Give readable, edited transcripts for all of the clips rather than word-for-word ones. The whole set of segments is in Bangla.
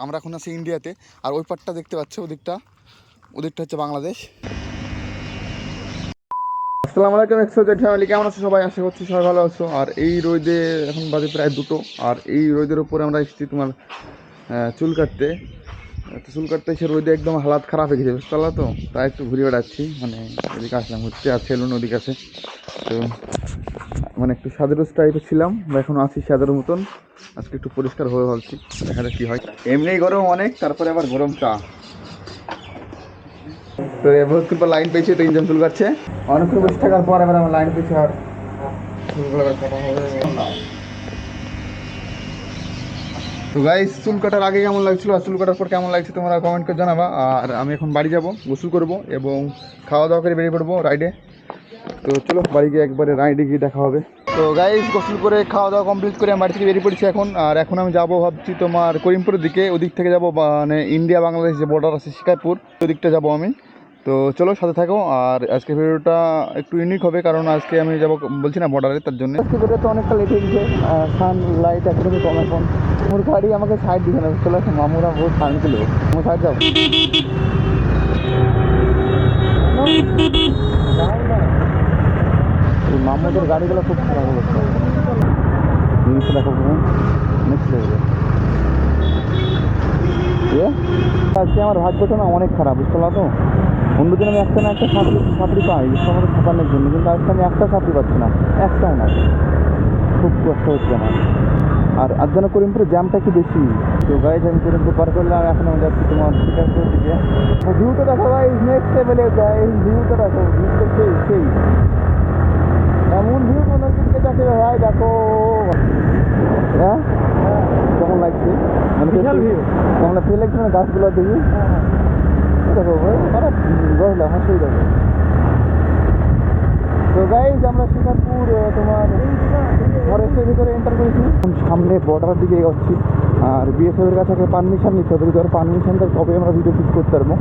আমরা এখন আছি ইন্ডিয়াতে। আর ওই পাটটা দেখতে পাচ্ছ, ওদিকটা হচ্ছে বাংলাদেশ। আসসালামু আলাইকুম এক্সোজেড ফ্যামিলি, কেমন আছো সবাই? আশা করছি সবাই ভালো আছো। আর এই রোদে এখন বাজে প্রায় 2টো, আর এই রোদের উপরে আমরা এসেছি তোমার চুল কাটতে। তো চুল কাটতে এসে রোদে একদম হালাত খারাপ হয়ে গেছে, বুঝতে পারলা তো। তাই একটু ঘুরে বেড়াচ্ছি, মানে এদিকে আসলাম ঘুরতে। আর সেলুন ওদিকে আছে। তো মানে একটু সাজেরোজ টাইপের ছিলাম, বা এখন আছি সাজের মতন। আজকে একটু পরিষ্কার হয়ে ভাবছি, দেখা যাক কী হয়। এমনি গরম অনেক, তারপরে আবার গরম চা। তো বহুতক্ষণ পর লাইন পেয়েছি, তো ইঞ্জিন চুল কাটছে। অনেকক্ষণ বসে থাকার পর এবার আমার লাইন পেয়েছি, আর চুলগুলো কাটা হবে। তো গাইস, চুল কাটার আগে কেমন লাগছিল আর চুল কাটার পর কেমন লাগছে তোমরা কমেন্ট করে জানাবা। আর আমি এখন বাড়ি যাব, গোসল করব এবং খাওয়া দাওয়া করে বেরিয়ে পড়বো রাইডে। তো চলো বাড়ি গিয়ে একবারে রাইডে গিয়ে দেখা হবে। তো গাইস, গোসল করে খাওয়া দাওয়া কমপ্লিট করে আমি বাড়ি থেকে বেরিয়ে পড়েছি এখন। আর এখন আমি যাবো ভাবছি তোমার করিমপুরের দিকে। ওদিক থেকে যাবো মানে ইন্ডিয়া বাংলাদেশ যে বর্ডার আছে শিকারপুর, ওদিকটা যাবো আমি। তো চলো সাথে থাকো। আর আজকে ভিডিওটা একটু ইউনিক হবে, কারণ আজকে আমি যাবো বলছি না বর্ডারে, তার জন্য আজকে ভিডিওতে অনেকটা লেট হয়ে গেছে। সানলাইট একদমই কম এখন। মোর গাড়ি আমাকে সাইড দিবে না, বুঝতে পারছো? মামুরা বহুত সাউন্ড ছিল, আমার সাইড যাও। এই মামুদের গাড়িগুলো খুব খারাপ অবস্থা, জিনিসটা দেখো নেক্সট লেভেলে। আজকে আমার ভাগ্যটা না অনেক খারাপ, বুঝতে পারলো তো। অন্যদিন আমি একটা না একটা সাপড়ি পাই আমাদের ছাপানোর জন্য, কিন্তু আজকে আমি একটা সাপড়ি পাচ্ছি না, একটাও না। খুব কষ্ট হচ্ছে আমার। আর যেন করিমপুরে জ্যামটা একটু বেশি। তো গাইজ আমি করিমপুর পার করলাম, এখন আমি যাচ্ছি তোমার শিকারপুরের দিকে। ভিউটা দেখো ভাই, নেক্সট লেভেলে যায়। ভিউটা দেখো, ভিউটা সেই এমন ভিউ মনে হচ্ছে যাকে ভাই দেখো। হ্যাঁ, কেমন লাগছে? মানে বিশাল ভিউ। কেমন ফিল লাগছে না গাছগুলো দেখি? দেখো ভাই, খারাপ গজলা হাসিয়ে দেখো। তো গাইজ আমরা শিকারপুর তোমার ফরেস্টের ভিতরে এন্টার করেছি, সামনে বর্ডারের দিকে এগোচ্ছি। আর বিএসএফ এর কাছে পারমিশন নিতে হবে, যদি ওর পারমিশন দেয় তবে আমরা ভিডিও শুট করতে পারবো,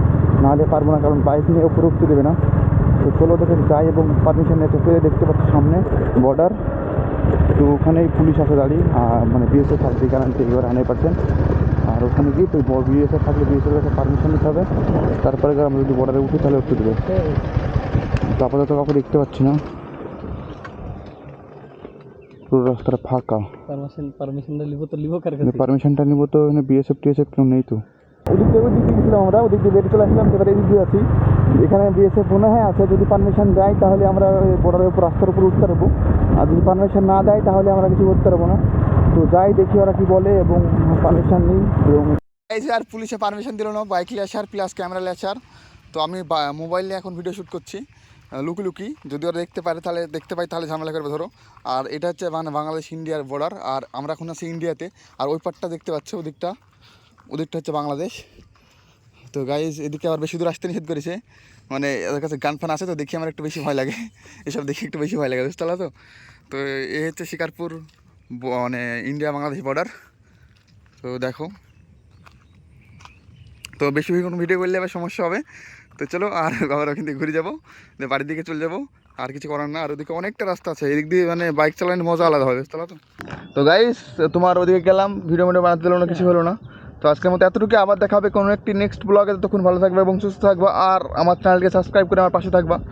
নাহলে পারবো না, কারণ বাইক নিয়ে উপরে উঠতে দেবে না। তো চলো দেখে যাই এবং পারমিশন নিতে পেরে। দেখতে পাচ্ছি সামনে বর্ডার, তো ওখানেই পুলিশ আছে দাঁড়িয়ে, মানে বিএসএফ থাকবে গ্যারান্টি এবার 100%। আর ওখানে গিয়ে তো বিএসএফ থাকলে বিএসএফ কাছে পারমিশন নিতে হবে, তারপরে আমরা যদি বর্ডারে উঠি তাহলে উঠতে দেবে। তো আপাতত কাউকে দেখতে পাচ্ছি না, পুরো রাস্তাটা ফাঁকা। পারমিশনটা নিব তো বিএসএফ টিএসএফ কেউ নেই তো। ওদিক দিয়ে গেছিলাম আমরা, ওদিক দিয়ে বেরিয়ে চলে আসলাম, এবার এদিক দিয়ে আছি। এখানে বিএসএফ মনে হয় আছে, যদি পারমিশন দেয় তাহলে আমরা বর্ডারের উপর রাস্তার উপর উঠতে পারবো, আর যদি পারমিশন না দেয় তাহলে আমরা কিছু করতে পারবো না। তো যাই দেখি ওরা কি বলে এবং পারমিশন নিই। এবং এই যে আর পুলিশে পারমিশন দিল না, bike lesser plus camera lesser. তো আমি মোবাইল নিয়ে এখন ভিডিও শ্যুট করছি লুকি, যদি ওরা দেখতে পাই তাহলে ঝামেলা করবে ধরো। আর এটা হচ্ছে মানে বাংলাদেশ ইন্ডিয়ার বর্ডার, আর আমরা এখন আছি ইন্ডিয়াতে। আর ওই পাটটা দেখতে পাচ্ছ, ওদিকটা হচ্ছে বাংলাদেশ। তো গাইজ এদিকে আবার বেশি দূর আসতে নিষেধ করেছে, মানে এদের কাছে গান ফান আছে, তো দেখি আমার একটু বেশি ভয় লাগে। এসব দেখি একটু বেশি ভয় লাগে, বুঝতে পারলা তো। তো এ হচ্ছে শিকারপুর মানে ইন্ডিয়া বাংলাদেশ বর্ডার। তো দেখো, তো বেশি কোনো ভিডিও করলে আবার সমস্যা হবে। তো চলো আর আবার ওখান থেকে ঘুরে যাবো, বাড়ির দিকে চলে যাবো। আর কিছু করার না। আর ওদিকে অনেকটা রাস্তা আছে, এদিক দিয়ে মানে বাইক চালানোর মজা আলাদা হবে, বুঝতে পারছো তো। গাইস তোমার ওদিকে গেলাম, ভিডিও বানাতে দিল না, কিছু হলো না। তো আজকের মতো এতটুকু, আবার দেখা হবে কোনো একটি নেক্সট ব্লগে। তখন ভালো থাকবে এবং সুস্থ থাকবে, আর আমার চ্যানেলকে সাবস্ক্রাইব করে আমার পাশে থাকবা।